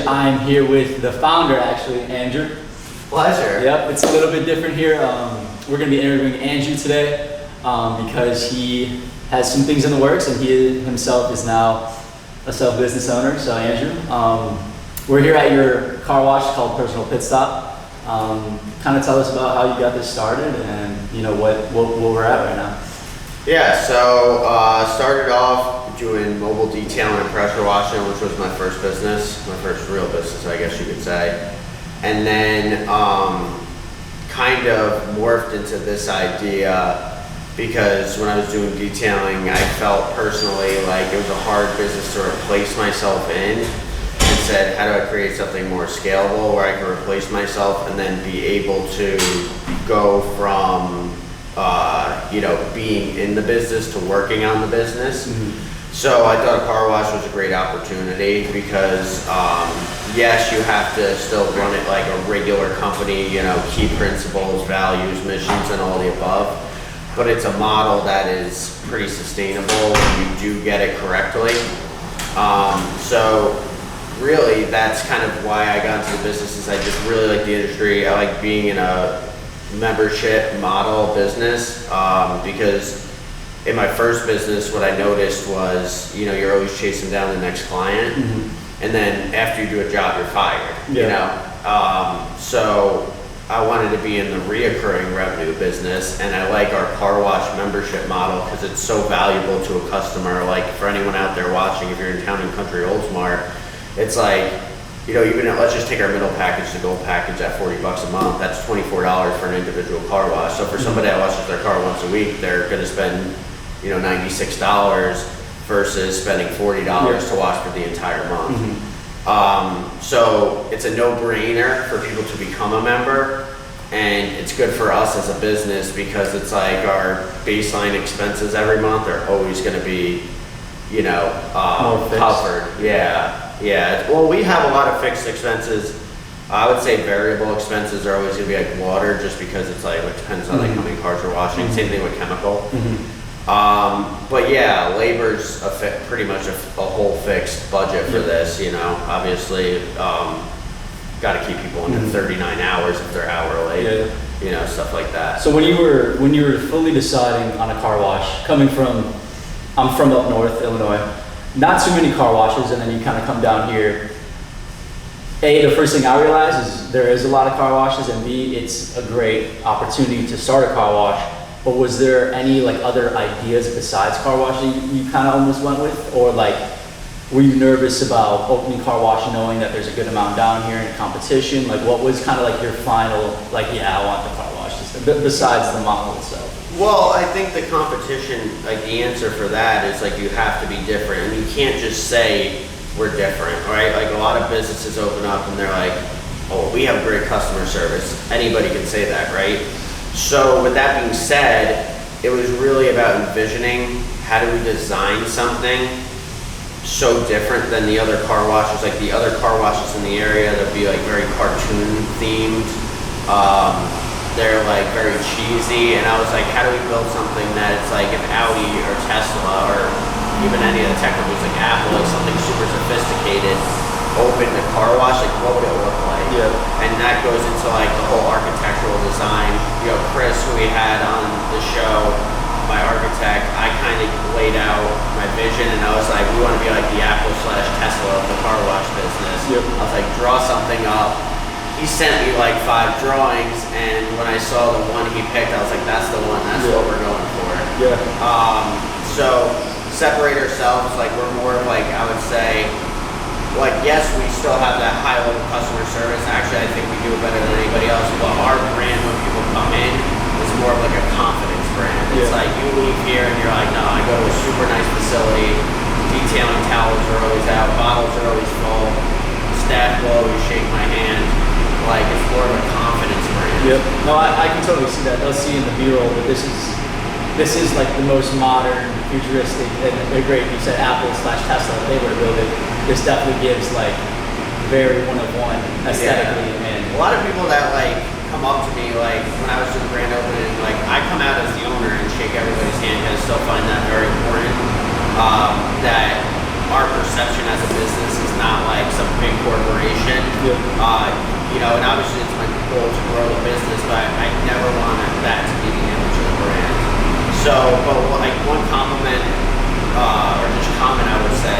I'm here with the founder, actually, Andrew. Pleasure. Yep, it's a little bit different here. We're going to be interviewing Andrew today because he has some things in the works, and he himself is now a self-business owner. So Andrew, we're here at your car wash called Personal Pitstop. Kind of tell us about how you got this started and what we're at right now. Yeah, so started off doing mobile detailing and pressure washing, which was my first business, my first real business, I guess you could say. And then kind of morphed into this idea because when I was doing detailing, I felt personally like it was a hard business to replace myself in, and said, how do I create something more scalable where I can replace myself and then be able to go from being in the business to working on the business. Mm-hmm. So I thought a car wash was a great opportunity because yes, you have to still run it like a regular company, key principles, values, missions, and all the above. But it's a model that is pretty sustainable when you do get it correctly. So really, that's kind of why I got into the business. Is I just really like the industry. I like being in a membership model business because in my first business, what I noticed was, you're always chasing down the next client, mm-hmm. and then after you do a job, you're fired. So I wanted to be in the reoccurring revenue business, and I like our car wash membership model because it's so valuable to a customer. Like for anyone out there watching, if you're in Town and Country Oldsmart, it's like, even let's just take our middle package, the gold package at $40 a month, that's $24 for an individual car wash. So for somebody that washes their car once a week, they're gonna spend, $96 versus spending $40 to wash for the entire month. Mm-hmm. So it's a no-brainer for people to become a member, and it's good for us as a business because it's like our baseline expenses every month are always gonna be, covered. Yeah. Well, we have a lot of fixed expenses. I would say variable expenses are always going to be like water, just because it's like it depends on like how many cars you're washing. Mm-hmm. Same thing with chemical. Mm-hmm. But yeah, labor's pretty much a whole fixed budget for this. Obviously, got to keep people under 39 hours if they're hourly. Yeah. Stuff like that. So when you were fully deciding on a car wash, I'm from up north, Illinois. Not too many car washes, and then you kind of come down here. A, the first thing I realized is there is a lot of car washes, and B, it's a great opportunity to start a car wash. But was there any other ideas besides car washing you kind of almost went with? Or were you nervous about opening car wash knowing that there's a good amount down here in competition? What was kind of your final, I want the car wash system, besides the model itself? Well, I think the competition, the answer for that is you have to be different, and you can't just say we're different, right? A lot of businesses open up and they're like, oh, we have great customer service. Anybody can say that, right? So with that being said, it was really about envisioning how do we design something so different than the other car washes. The other car washes in the area, that'd be very cartoon themed. They're very cheesy, and I was like, how do we build something that it's if Audi or Tesla or even any of the tech companies like Apple, something super sophisticated, open the car wash, what would it look like? Yeah. And that goes into the whole architectural design. Chris, who we had on the show, my architect, I kind of laid out my vision, and I was like, we want to be like the Apple/Tesla of the car wash business. Yep. I was like, draw something up. He sent me 5 drawings, and when I saw the one he picked, I was like, that's the one, that's what we're going for. Yeah. So separate ourselves, we're more of I would say, yes, we still have that high level customer service. Actually, I think we do it better than anybody else, but our brand, when people come in, is more of a confidence brand. It's you leave here and you're like, no, I go to a super nice facility, detailing towels are always out, bottles are always full, staff will always shake my hand. It's more of a confidence brand. Yep. No, I can totally see that. They'll see in the B-roll that this is the most modern, futuristic, and great. You said Apple/Tesla, they were to build it. This definitely gives very one-of-one aesthetically. Yeah. And a lot of people that come up to me when I was doing the grand opening, I come out as the owner and shake everybody's hand, because I still find that very important. That our perception as a business is not like some big corporation. Yeah. And obviously it's my goal to grow the business, but I never wanted that to be the image of the brand. So, but like one compliment, or just comment I would say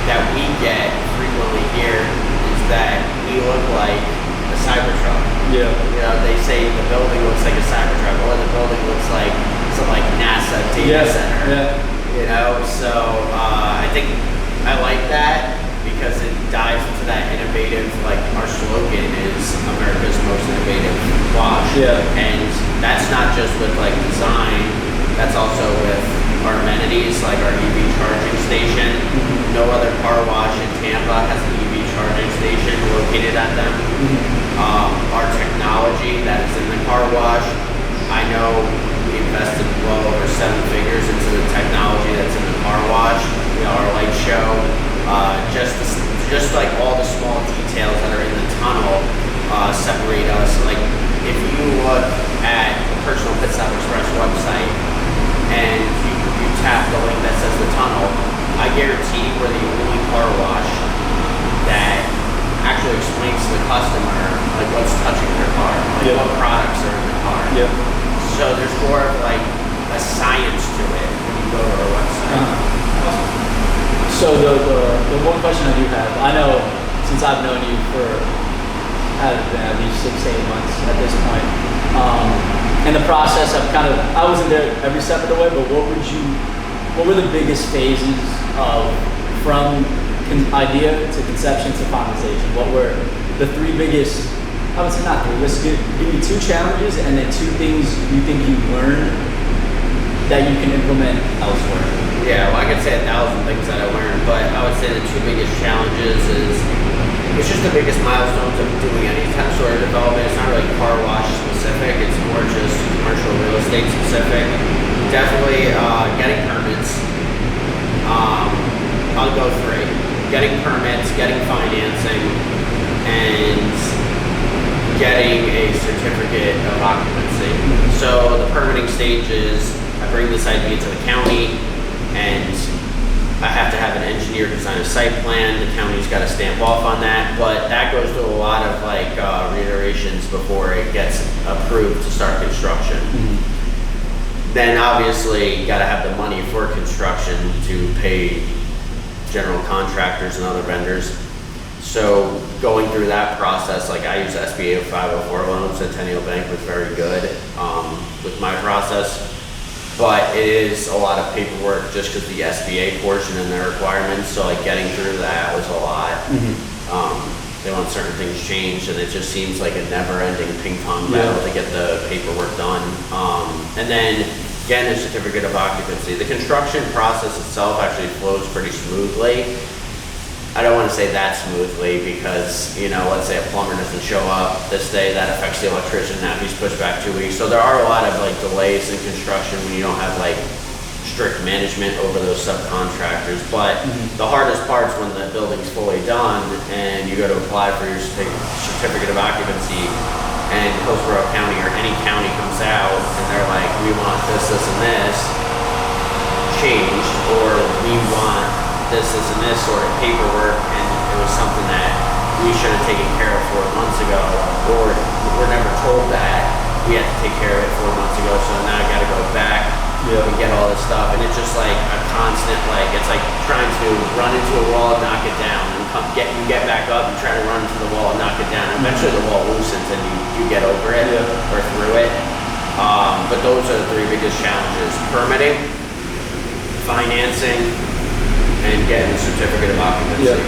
that we get frequently here is that we look like a Cybertruck. Yeah. They say the building looks like a Cybertruck, or the building looks like some like NASA data center. Yeah. So I think I like that because it dives into that innovative, like our slogan is America's most innovative wash. Yeah. And that's not just with like design, that's also with our amenities, like our EV charging station. Mm-hmm. No other car wash in Tampa has an EV charging station located at them. Mm-hmm. Our technology that is in the car wash, I know we invested well over 7 figures into the technology that's in the car wash. Our light show, just like all the small details that are in the tunnel separate us. Like if you look at the Personal Pitstop Express website and you tap the link that says the tunnel, I guarantee we're the only car wash that actually explains to the customer like what's touching their car, like what products are in the car. Yeah. So there's more of like a science to it when you go to our website. Awesome. So the one question I do have, I know since I've known you for at least 6 to 8 months at this point, in the process I wasn't there every step of the way, but what were the biggest phases of from idea to conception to finalization? What were the 3 biggest, I would say not 3, let's give me 2 challenges and then 2 things you think you learned that you can implement elsewhere? Yeah, well, I could say 1,000 things that I learned, but I would say the 2 biggest challenges is it's just the biggest milestones of doing any sort of development. It's not really car wash specific, it's more just commercial real estate specific. Definitely getting permits. I'll go 3. Getting permits, getting financing, and getting a certificate of occupancy. So the permitting stage is I bring this idea to the county, and I have to have an engineer design a site plan. The county's got to stamp off on that, but that goes through a lot of like reiterations before it gets approved to start construction. Mm-hmm. Then obviously you got to have the money for construction to pay general contractors and other vendors. So going through that process, like I use SBA 504 loans. Centennial Bank was very good with my process. But it is a lot of paperwork just because the SBA portion and their requirements. So like getting through that was a lot. Mm-hmm. They want certain things changed, and it just seems like a never-ending ping pong battle to get the paperwork done. And then getting a certificate of occupancy. The construction process itself actually flows pretty smoothly. I don't want to say that smoothly because, let's say a plumber doesn't show up this day, that affects the electrician, that he's pushed back 2 weeks. So there are a lot of like delays in construction when you don't have like strict management over those subcontractors. But the hardest part's when the building's fully done and you go to apply for your certificate of occupancy, and Hillsborough County or any county comes out and they're like, we want this, this, and this changed, or we want this and this sort of paperwork, and it was something that we should have taken care of 4 months ago, or we're never told that we had to take care of it 4 months ago, so now I got to go back and get all this stuff, and it's just like a constant, like it's like trying to run into a wall and knock it down, and you get back up and try to run into the wall and knock it down, and eventually the wall loosens and you get over it or through it. But those are the 3 biggest challenges: permitting, financing, and getting a certificate of occupancy.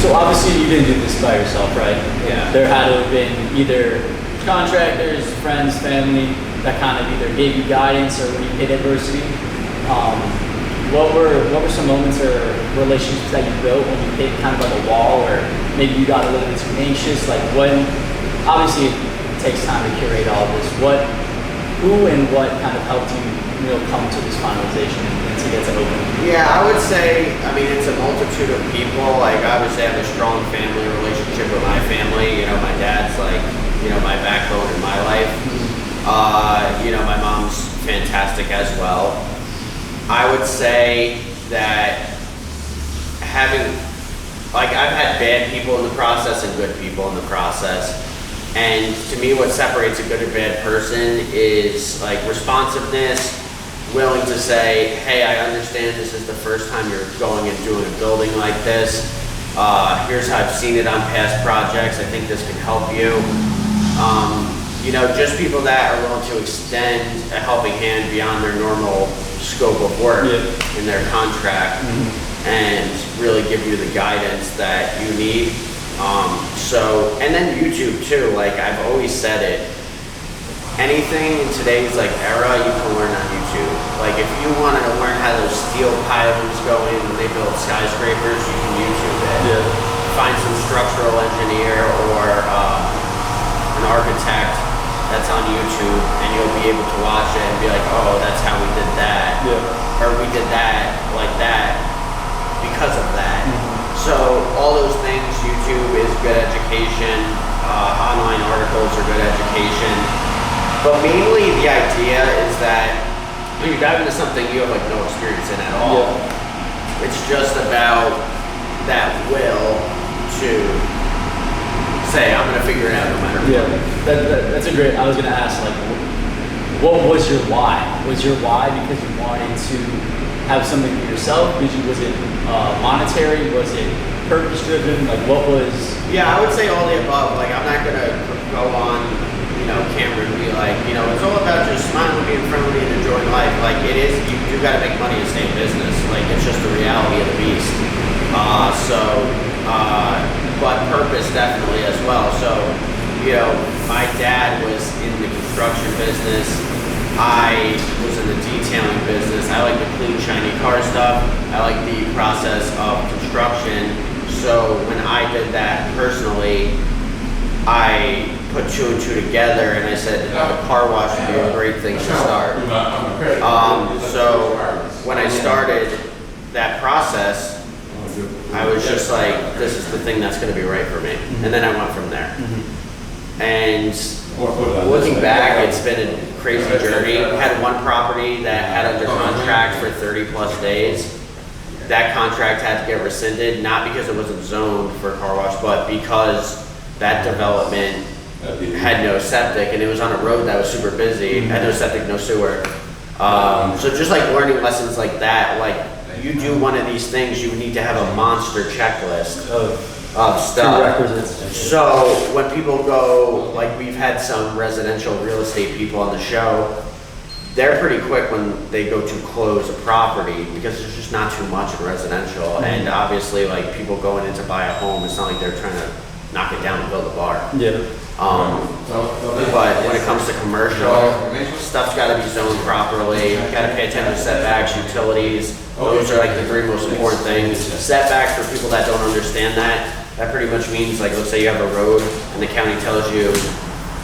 So obviously you didn't do this by yourself, right? Yeah. There had to have been either contractors, friends, family that kind of either gave you guidance or when you hit adversity. What were some moments or relationships that you built when you hit kind of like a wall, or maybe you got a little bit too anxious? Like when, obviously it takes time to curate all this. Who and what kind of helped you come to this finalization and to get to open? Yeah, I would say, it's a multitude of people. Like, obviously I have a strong family relationship with my family. My dad's like, my backbone in my life. My mom's fantastic as well. I would say that having, like, I've had bad people in the process and good people in the process. And to me, what separates a good and bad person is like responsiveness, willing to say, hey, I understand this is the first time you're going and doing a building like this. Here's how I've seen it on past projects. I think this can help you. You know, just people that are willing to extend a helping hand beyond their normal scope of work in their contract and really give you the guidance that you need. And then YouTube too, like I've always said it, anything in today's like era you can learn on YouTube. Like if you wanted to learn how those steel pilings go in when they build skyscrapers, you can YouTube it. Find some structural engineer or an architect that's on YouTube and you'll be able to watch it and be like, oh, that's how we did that. Or we did that like that because of that. So all those things, YouTube is good education, online articles are good education, but mainly the idea is that when you dive into something you have like no experience in at all, it's just about that will to say, I'm gonna figure it out no matter what. That's a great, I was gonna ask, like, what was your why? Was your why because you wanted to have something for yourself? Was it monetary? Was it purpose driven? Like what was? Yeah, I would say all the above. Like I'm not gonna go on, you know, camera and be like, you know, it's all about just smiling, being friendly, and enjoying life. Like it is, you got to make money to stay in business. Like it's just the reality of the beast. But purpose definitely as well. So, you know, my dad was in the construction business. I was in the detailing business. I like the clean, shiny car stuff. I like the process of construction. So when I did that personally, I put two and two together and I said, the car wash would be a great thing to start. So when I started that process, I was just like, this is the thing that's going to be right for me. And then I went from there. And looking back, it's been a crazy journey. I had one property that had under contract for 30 plus days. That contract had to get rescinded, not because it wasn't zoned for a car wash, but because that development had no septic and it was on a road that was super busy, had no septic, no sewer. So just like learning lessons like that, like you do one of these things, you need to have a monster checklist of stuff. Prerequisites. So when people go, like we've had some residential real estate people on the show, they're pretty quick when they go to close a property because there's just not too much in residential. And obviously like people going in to buy a home, it's not like they're trying to knock it down and build a bar. But when it comes to commercial, stuff's gotta be zoned properly, you gotta pay attention to setbacks, utilities. Those are like the three most important things. Setbacks for people that don't understand that pretty much means like, let's say you have a road and the county tells you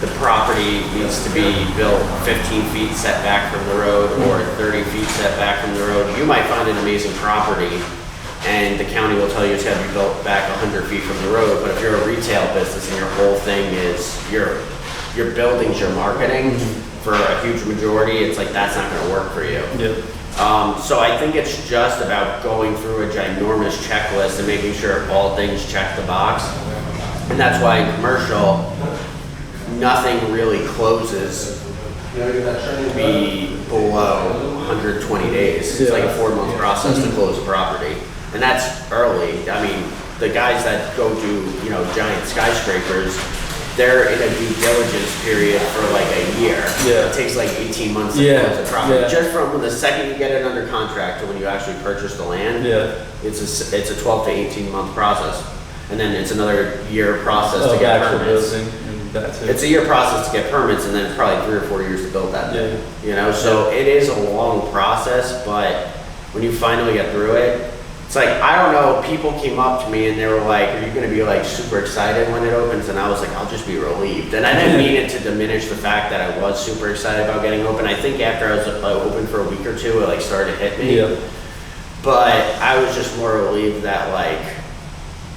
the property needs to be built 15 feet setback from the road or 30 feet setback from the road. You might find an amazing property and the county will tell you it's gotta be built back 100 feet from the road, but if you're a retail business and your whole thing is your buildings, your marketing, for a huge majority, it's like that's not gonna work for you. So I think it's just about going through a ginormous checklist and making sure all things check the box. And that's why in commercial, nothing really closes below 120 days. It's like a 4-month process to close a property. And that's early. I mean, the guys that go do, you know, giant skyscrapers, they're in a due diligence period for like a year. It takes like 18 months to close a property. Just from the second you get it under contract to when you actually purchase the land, it's a 12 to 18 month process. And then it's another year process to get permits. It's a year process to get permits and then it's probably 3 or 4 years to build that thing. You know, so it is a long process, but when you finally get through it, it's like, I don't know, people came up to me and they were like, are you gonna be like super excited when it opens? And I was like, I'll just be relieved. And I didn't mean it to diminish the fact that I was super excited about getting open. I think after I was open for a week or two, it like started to hit me. But I was just more relieved that like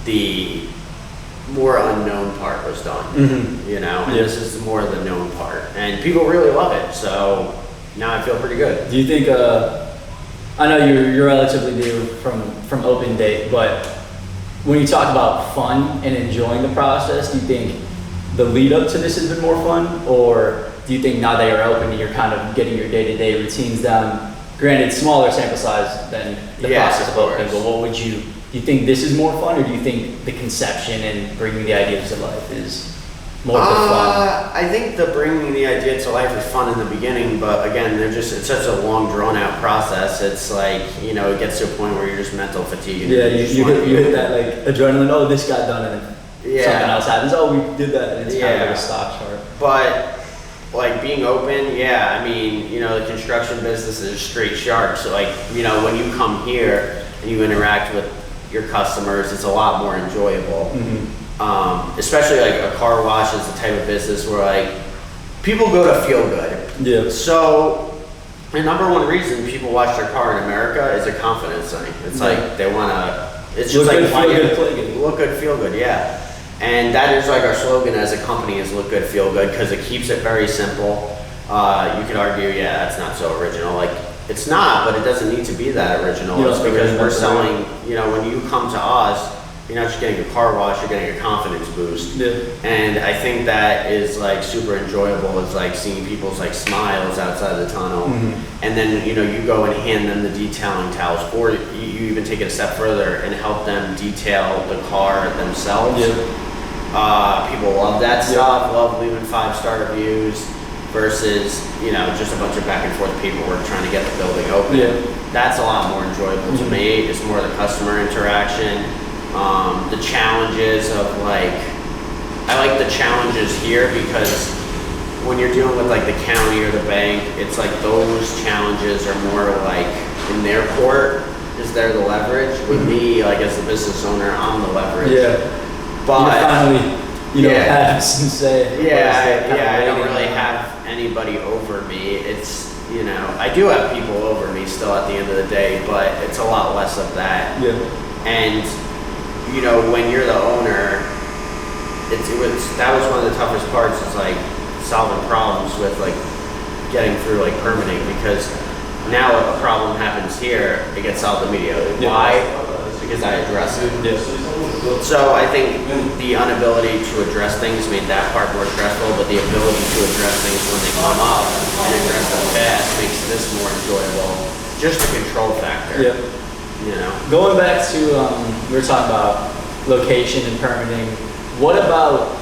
the more unknown part was done, you know, and this is more the known part. And people really love it, so now I feel pretty good. Do you think I know you're relatively new from open date, but when you talk about fun and enjoying the process, do you think the lead up to this has been more fun, or do you think now that you're open, you're kind of getting your day-to-day routines down? Granted, smaller sample size than the process of opening, but what would you think this is more fun, or do you think the conception and bringing the ideas to life is more the fun? I think the bringing the idea to life is fun in the beginning, but again, it's such a long, drawn-out process. It's like, it gets to a point where you're just mental fatigue. Yeah, you hit that like adrenaline. Oh, this got done, and then something else happens. Oh, we did that, and it's kind of like a stock chart. But like being open, the construction business is a straight shark. So like, when you come here and you interact with your customers, it's a lot more enjoyable. Mm-hmm. Especially like a car wash is the type of business where like people go to feel good. Yeah. So the number one reason people wash their car in America is a confidence thing. It's like they want to. It's just look like good, feel good, play good. Look good, feel good. Yeah. And that is like our slogan as a company is look good, feel good, because it keeps it very simple. You could argue, that's not so original. Like, it's not, but it doesn't need to be that original. It's because we're selling, when you come to us, you're not just getting a car wash, you're getting a confidence boost. Yeah. And I think that is like super enjoyable. It's like seeing people's like smiles outside the tunnel. Mm-hmm. And then, you go and hand them the detailing towels, or you even take it a step further and help them detail the car themselves. Yeah. People love that stuff, love leaving 5-star reviews versus, just a bunch of back and forth paperwork trying to get the building open. Yeah. That's a lot more enjoyable to me. It's more the customer interaction, the challenges of like, I like the challenges here because when you're dealing with like the county or the bank, it's like those challenges are more like in their court, is there the leverage? With me, like as the business owner, I'm the leverage. Yeah. But you have some say. I don't really have anybody over me. It's, I do have people over me still at the end of the day, but it's a lot less of that. Yeah. And, when you're the owner, that was one of the toughest parts is like solving problems with like getting through like permitting, because now if a problem happens here, it gets solved immediately. Yeah. Why? Because I address it. Yeah. So I think the inability to address things made that part more stressful, but the ability to address things when they come up and address them fast makes this more enjoyable. Just a control factor. Yeah. Going back to we were talking about location and permitting. What about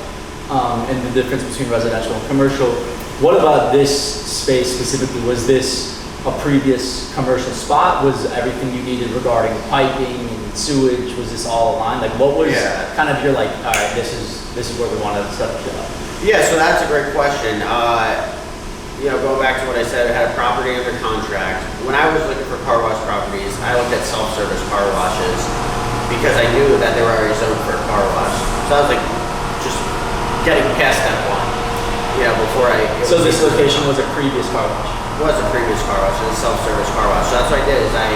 and the difference between residential and commercial? What about this space specifically? Was this a previous commercial spot? Was everything you needed regarding piping and sewage, was this all aligned? Like what was kind of your like, all right, this is where we want to set up shop? Yeah, so that's a great question. Going back to what I said, I had a property under contract. When I was looking for car wash properties, I looked at self-service car washes because I knew that they were already zoned for a car wash. So I was like, just getting past that one, before So this location was a previous car wash? It was a previous car wash, it was a self-service car wash. So that's what I did, is I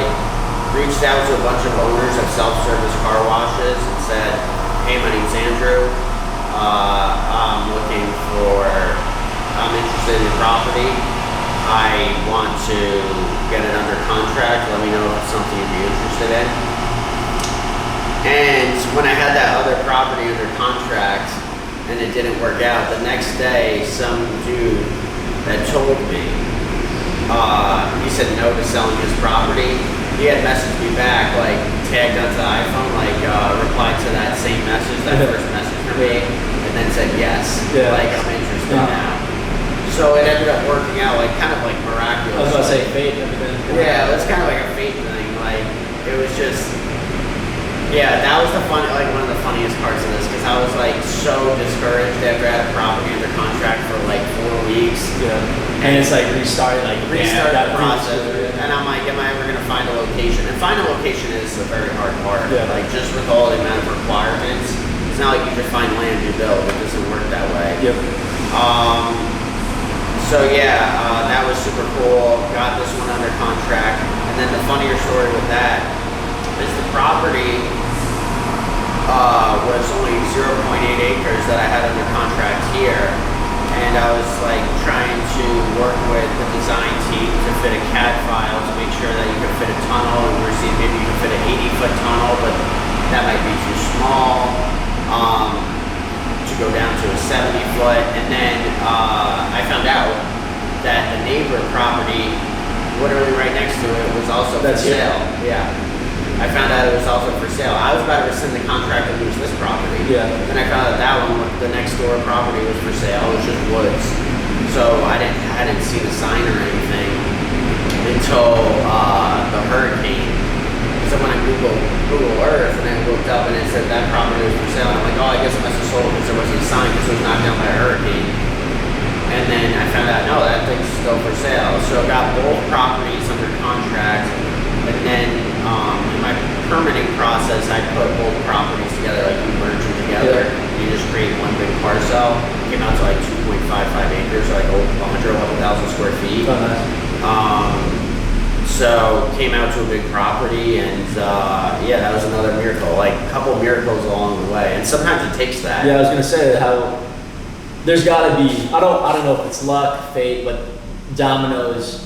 reached out to a bunch of owners of self-service car washes and said, hey, my name's Andrew. I'm interested in the property. I want to get it under contract. Let me know if it's something you'd be interested in. And when I had that other property under contract and it didn't work out, the next day some dude that told me, he said no to selling his property. He had messaged me back, like tagged onto the iPhone, like replied to that same message, that first message for me, and then said yes, like I'm interested now. So it ended up working out, like kind of like miraculous. I was about to say fate. Yeah, it was kind of like a fate thing. Like it was just, that was one of the funniest parts of this, because I was like so discouraged after I had a property under contract for like 4 weeks. Yeah. And it's like restart that process. And I'm like, am I ever gonna find a location? And finding a location is a very hard part. Yeah. Like just with all the amount of requirements, it's not like you just find land you build. It doesn't work that way. Yep. That was super cool. Got this one under contract. And then the funnier story with that is the property was only 0.8 acres that I had under contract here. And I was like trying to work with the design team to fit a CAD file to make sure that you could fit a 80-foot tunnel, but that might be too small. To go down to a 70-foot, and then I found out that the neighbor property, literally right next to it, was also for sale. Yeah. I found out it was also for sale. I was about to rescind the contract and lose this property. Yeah. And I found out that one, the next door property, was for sale. It was just woods. So I didn't see the sign or anything until the hurricane. So when I Google Earth and I looked up and it said that property was for sale, and I'm like, oh, I guess it must have sold because there wasn't a sign because it was knocked down by a hurricane. And then I found out, no, that thing's still for sale. So I got both properties under contract. And then in my permitting process, I put both properties together, like you merge them together. Yeah. You just create one big parcel. It came out to like 2.55 acres, like 111,000 square feet. Oh, nice. So came out to a big property, and yeah, that was another miracle. Like a couple miracles along the way, and sometimes it takes that. Yeah, I was gonna say how there's got to be. I don't know if it's luck, fate, but dominoes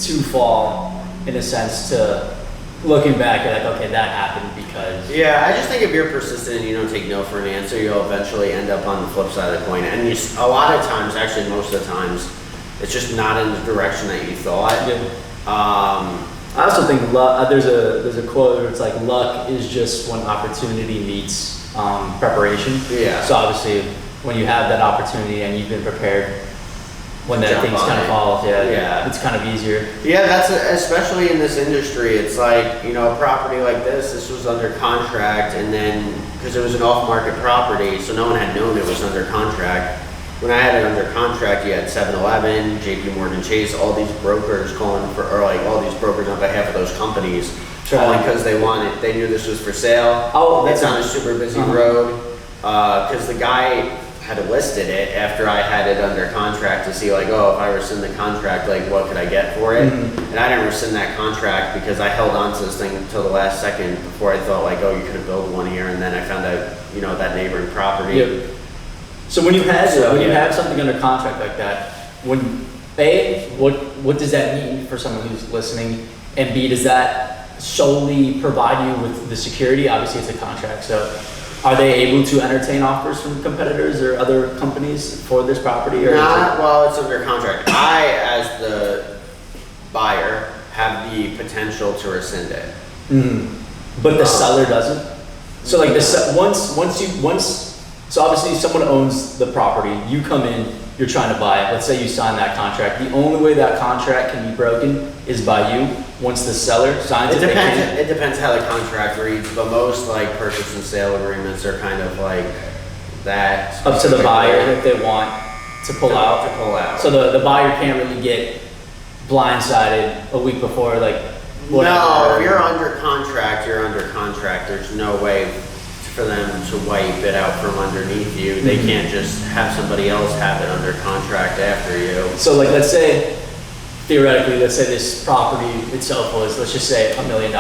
to fall in a sense to looking back, you're like, okay, that happened because. Yeah, I just think if you're persistent and you don't take no for an answer, you'll eventually end up on the flip side of the coin. And a lot of times, actually most of the times, it's just not in the direction that you thought. Yeah. I also think luck, there's a quote where it's like luck is just when opportunity meets preparation. Yeah. So obviously when you have that opportunity and you've been prepared, when that thing's kind of falls, yeah, it's kind of easier. Yeah, that's especially in this industry. It's like, you know, a property like this was under contract, and then because it was an off-market property, so no one had known it was under contract. When I had it under contract, you had 7-Eleven, JP Morgan Chase, all these brokers calling for, or like all these brokers on behalf of those companies, calling because they knew this was for sale. Oh, it's on a super busy road. Because the guy had listed it after I had it under contract to see like, oh, if I rescind the contract, like what could I get for it? And I didn't rescind that contract because I held on to this thing until the last second before I thought like, oh, you could have built one here, and then I found out, you know, that neighboring property. Yep. So when you have something under contract like that, what does that mean for someone who's listening? And B, does that solely provide you with the security? Obviously, it's a contract, so. Are they able to entertain offers from competitors or other companies for this property? Or not while it's under contract. I, as the buyer, have the potential to rescind it. But the seller doesn't? So like so obviously someone owns the property, you come in, you're trying to buy it, let's say you sign that contract. The only way that contract can be broken is by you. Once the seller signs it, it depends how the contract reads, but most like purchase and sale agreements are kind of like that. Up to the buyer if they want to pull out. To pull out. So the buyer can't really get blindsided a week before, like whatever. No, if you're under contract, you're under contract. There's no way for them to wipe it out from underneath you. They can't just have somebody else have it under contract after you. So like let's say theoretically, let's say this property itself was, let's just say $1 million.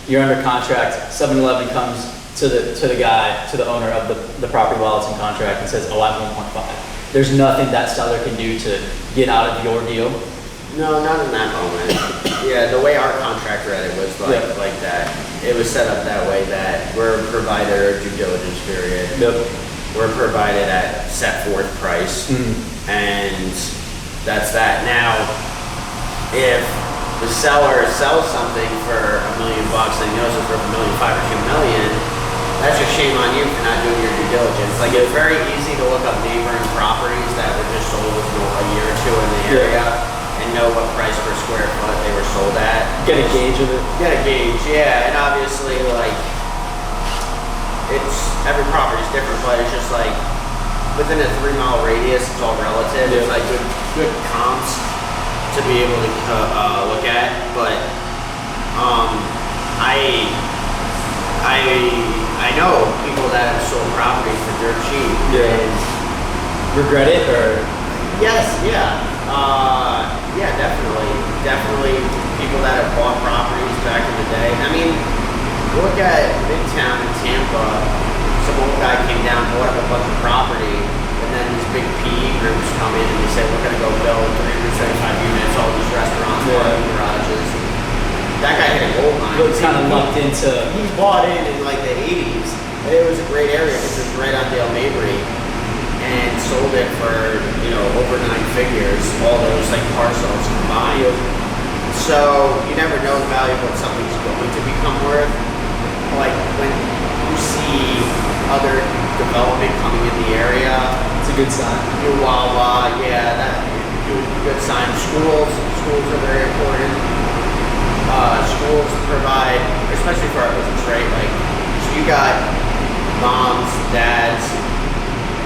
You're under contract, 7-Eleven comes to the owner of the property while it's in contract and says, oh, I have 1.5. There's nothing that seller can do to get out of your deal? No, not in that moment. Yeah, the way our contract read it was like that. It was set up that way that we're provided a due diligence period. Yep. We're provided at set forth price. And that's that. Now, if the seller sells something for $1 million and he knows it's worth $1.5 million or $2 million, that's just shame on you for not doing your due diligence. Like it's very easy to look up neighboring properties that were just sold a year or two in the area and know what price per square foot they were sold at. Get a gauge of it. Get a gauge, yeah. And obviously, like every property's different, but it's just like within a 3-mile radius, it's all relative. It's like good comps to be able to look at, but I know people that have sold properties for dirt cheap. And regret it or? Yes, yeah, definitely people that have bought properties back in the day. I mean, look at Midtown in Tampa. Some old guy came down, bought up a bunch of property. And then these big PE groups come in and they say, we're going to go build 375 units, all these restaurants, parking garages. That guy hit a gold mine was kind of lucked into. He bought in like the 80s. It was a great area because it was right on Dale Mabry, and sold it for, you know, over 9 figures, all those like parcels combined. So you never know the value of what something's going to become worth. Like when you see other development coming in the area, It's a good sign. your Wawa, yeah, that good sign. Schools are very important. Schools provide, especially for our business, right? Like, so you got moms, dads,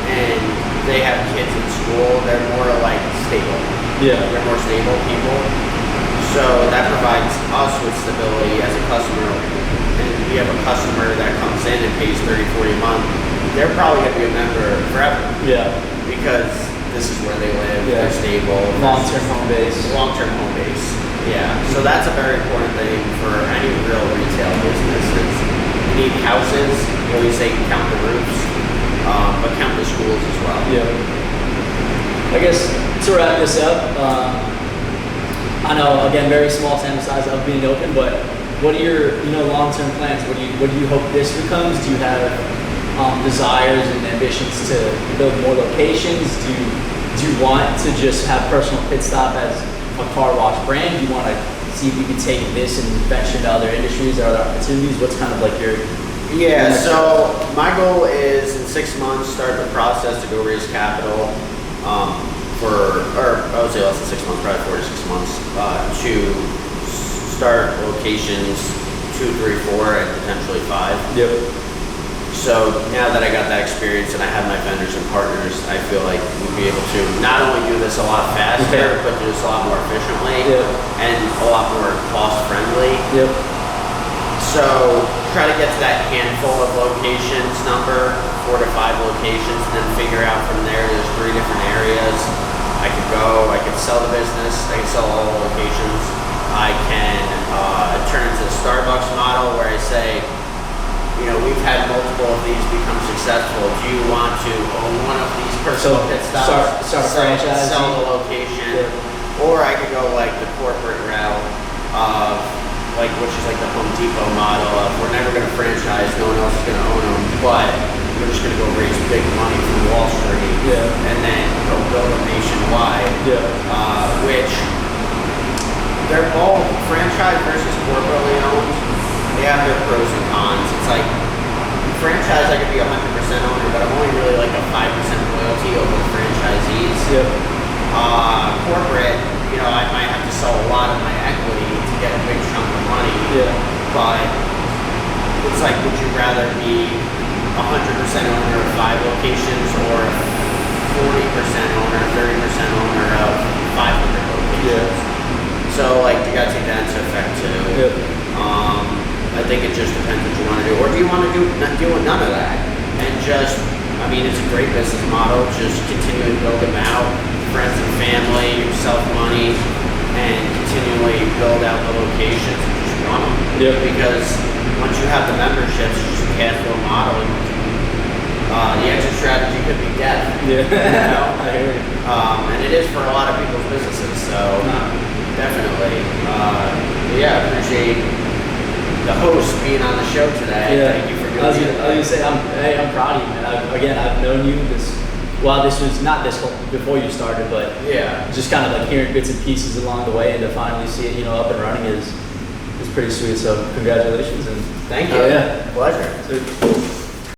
and they have kids in school. They're more like stable. Yeah. They're more stable people. So that provides us with stability as a customer. And we have a customer that comes in and pays 30, 40 a month. They're probably going to be a member forever. Yeah. Because this is where they live. Yeah. They're stable. Long-term home base. Long-term home base. Yeah. So that's a very important thing for any real retail business. Is you need houses. You always say count the roofs, but count the schools as well. Yeah. I guess to wrap this up, I know again very small sample size of being open, but what are your long-term plans? What do you hope this becomes? Do you have desires and ambitions to build more locations? Do you want to just have Personal Pitstop as a car wash brand? Do you want to see if you can take this and venture into other industries or other opportunities? What's kind of like your So my goal is in 6 months start the process to go raise capital or I would say less than 6 months, probably 4 to 6 months, to start locations 2, 3, 4, and potentially 5. Yep. So now that I got that experience and I have my vendors and partners, I feel like we'll be able to not only do this a lot faster, but do this a lot more efficiently and a lot more cost friendly. Yep. So try to get to that handful of locations number, 4 to 5 locations, and then figure out from there. There's 3 different areas. I could go, I could sell the business, I could sell all the locations. I can turn into the Starbucks model where I say, we've had multiple of these become successful. Do you want to own one of these Personal Pitstops? Start a franchise. Sell the location. Yeah. Or I could go like the corporate route of which is like the Home Depot model of we're never going to franchise, no one else is going to own them, but we're just going to go raise big money from Wall Street and then go build them nationwide. Which they're all franchise versus corporately owned. They have their pros and cons. It's like franchise, I could be 100% owner, but I'm only really like a 5% loyalty over the franchisees. Corporate, I might have to sell a lot of my equity to get a big chunk of money. But it's like, would you rather be 100% owner of 5 locations or 40% owner, 30% owner of 500 locations? So like, you gotta take that into effect too. I think it just depends what you want to do. Or do you want to do none of that? And just, it's a great business model. Just continue to build them out. Friends and family, yourself money, and continually build out the locations and just run them. Because once you have the memberships, it's just a cash flow model. The exit strategy could be death. I hear you. And it is for a lot of people's businesses. So definitely. I appreciate the host being on the show today. Thank you for doing it. I was gonna say, I'm proud of you, man. I've known you this was not this whole, before you started, but just kind of like hearing bits and pieces along the way, and to finally see it, up and running is pretty sweet. So congratulations and thank you. Yeah, pleasure. Sweet.